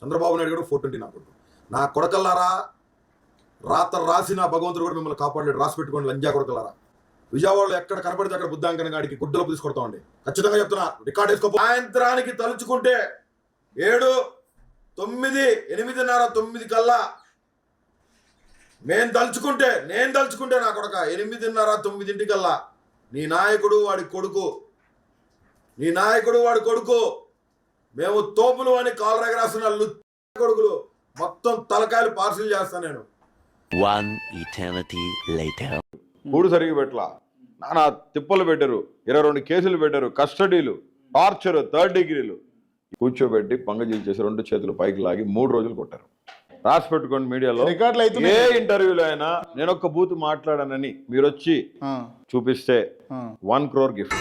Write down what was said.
చంద్రబాబు నాయుడు కూడా 420 నా కొడుకు. నా కొడకల్లారా, రాత రాసిన భగవంతుడు కూడా మిమ్మల్ని కాపాడలేడు. రాసి పెట్టుకోండి లంజా కొడకల్లారా. విజయవాడలో ఎక్కడ కనపడితే అక్కడ బుద్ధాంకన గాడికి గుడ్డలు తీసుకొడతామండి. ఖచ్చితంగా చెప్తున్నా, రికార్డ్ వేసుకో. సాయంత్రానికి తలుచుకుంటే 7, 9, 8:30, 9 కల్లా నేను తలుచుకుంటే నా కొడక 8:30, 9 కల్లా నీ నాయకుడు వాడి కొడుకు మేము తోపులు అని కాలర్ ఎగరాసిన కొడుకులు మొత్తం తలకాయలు పార్సిల్ చేస్తాను నేను. కూడు సరిగి పెట్టలా, నానా తిప్పలు పెట్టారు, 22 కేసులు పెట్టారు, కస్టడీలు, టార్చర్, 3rd డిగ్రీలు. కూర్చోబెట్టి పంగజీలు చేసి 2 చేతులు పైకి లాగి 3 రోజులు కొట్టారు. రాసి పెట్టుకోండి, మీడియాలో ఏ ఇంటర్వ్యూలో అయినా నేను ఒక్క బూత్ మాట్లాడానని మీరు వచ్చి చూపిస్తే 1 crore గిఫ్ట్.